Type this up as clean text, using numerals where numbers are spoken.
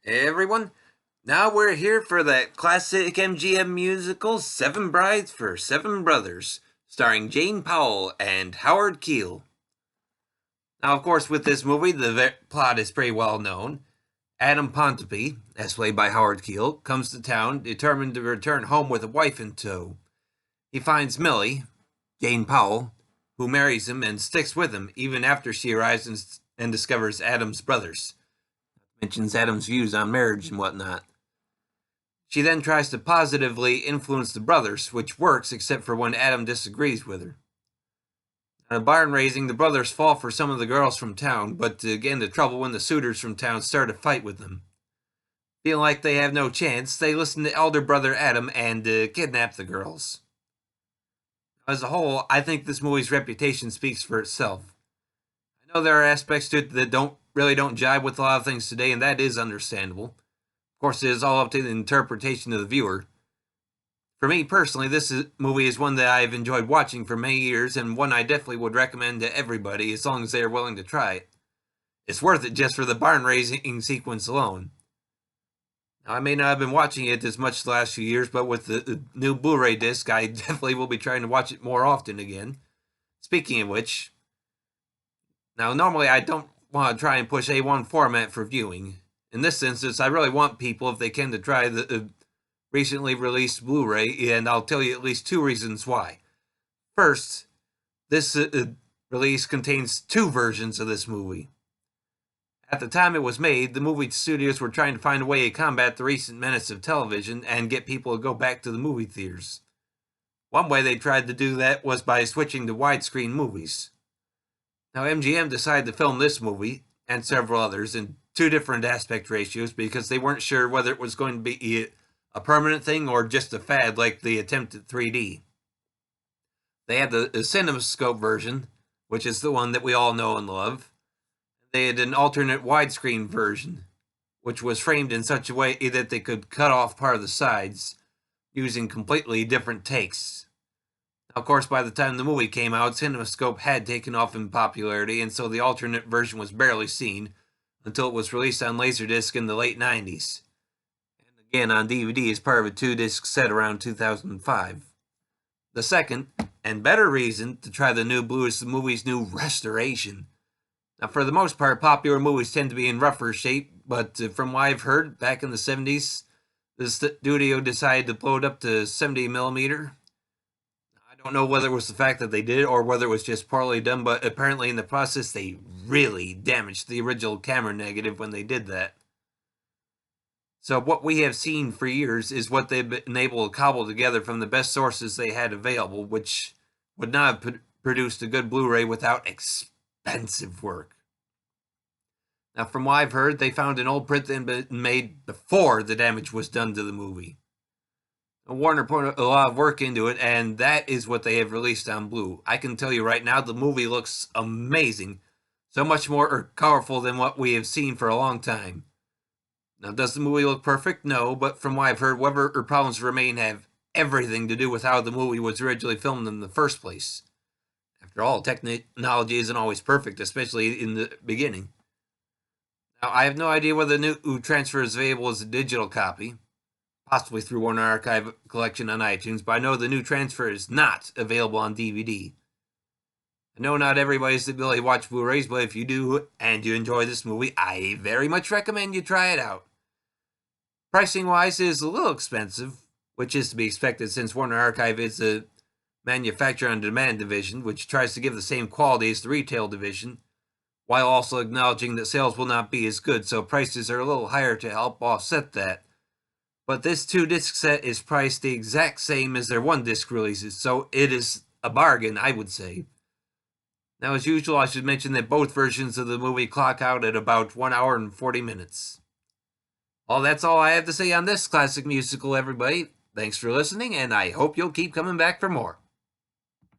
Hey everyone, now we're here for that classic MGM musical, Seven Brides for Seven Brothers, starring Jane Powell and Howard Keel. Now, of course, with this movie, the plot is pretty well known. Adam Pontopy, as played by Howard Keel, comes to town determined to return home with a wife in tow. He finds Millie, Jane Powell, who marries him and sticks with him even after she arrives and discovers Adam's brothers. Mentions Adam's views on marriage and whatnot. She then tries to positively influence the brothers, which works except for when Adam disagrees with her. At a barn raising, the brothers fall for some of the girls from town, but get into trouble when the suitors from town start a fight with them. Feeling like they have no chance, they listen to elder brother Adam and kidnap the girls. As a whole, I think this movie's reputation speaks for itself. I know there are aspects to it that don't jive with a lot of things today, and that is understandable. Of course, it is all up to the interpretation of the viewer. For me personally, this movie is one that I've enjoyed watching for many years, and one I definitely would recommend to everybody as long as they are willing to try it. It's worth it just for the barn raising sequence alone. Now, I may not have been watching it as much the last few years, but with the new Blu-ray disc, I definitely will be trying to watch it more often again. Speaking of which, now normally I don't want to try and push A1 format for viewing. In this instance, I really want people, if they can, to try the recently released Blu-ray, and I'll tell you at least two reasons why. First, this release contains two versions of this movie. At the time it was made, the movie studios were trying to find a way to combat the recent menace of television and get people to go back to the movie theaters. One way they tried to do that was by switching to widescreen movies. Now, MGM decided to film this movie, and several others, in two different aspect ratios because they weren't sure whether it was going to be a permanent thing or just a fad like the attempt at 3D. They had the CinemaScope version, which is the one that we all know and love. They had an alternate widescreen version, which was framed in such a way that they could cut off part of the sides using completely different takes. Now, of course, by the time the movie came out, CinemaScope had taken off in popularity, and so the alternate version was barely seen until it was released on Laserdisc in the late 90s. And again on DVD as part of a two-disc set around 2005. The second, and better reason, to try the new Blu is the movie's new restoration. Now, for the most part, popular movies tend to be in rougher shape, but from what I've heard, back in the 70s, the studio decided to blow it up to 70mm. I don't know whether it was the fact that they did it or whether it was just poorly done, but apparently in the process they really damaged the original camera negative when they did that. So what we have seen for years is what they've been able to cobble together from the best sources they had available, which would not have produced a good Blu-ray without expensive work. Now, from what I've heard, they found an old print that had been made before the damage was done to the movie. Warner put a lot of work into it, and that is what they have released on Blu. I can tell you right now, the movie looks amazing. So much more colorful than what we have seen for a long time. Now, does the movie look perfect? No, but from what I've heard, whatever problems remain have everything to do with how the movie was originally filmed in the first place. After all, technology isn't always perfect, especially in the beginning. Now, I have no idea whether the new transfer is available as a digital copy, possibly through Warner Archive Collection on iTunes, but I know the new transfer is not available on DVD. I know not everybody's ability to watch Blu-rays, but if you do and you enjoy this movie, I very much recommend you try it out. Pricing-wise, it is a little expensive, which is to be expected since Warner Archive is a manufacturer-on-demand division, which tries to give the same quality as the retail division, while also acknowledging that sales will not be as good, so prices are a little higher to help offset that. But this two-disc set is priced the exact same as their one-disc releases, so it is a bargain, I would say. Now, as usual, I should mention that both versions of the movie clock out at about 1 hour and 40 minutes. Well, that's all I have to say on this classic musical, everybody. Thanks for listening, and I hope you'll keep coming back for more.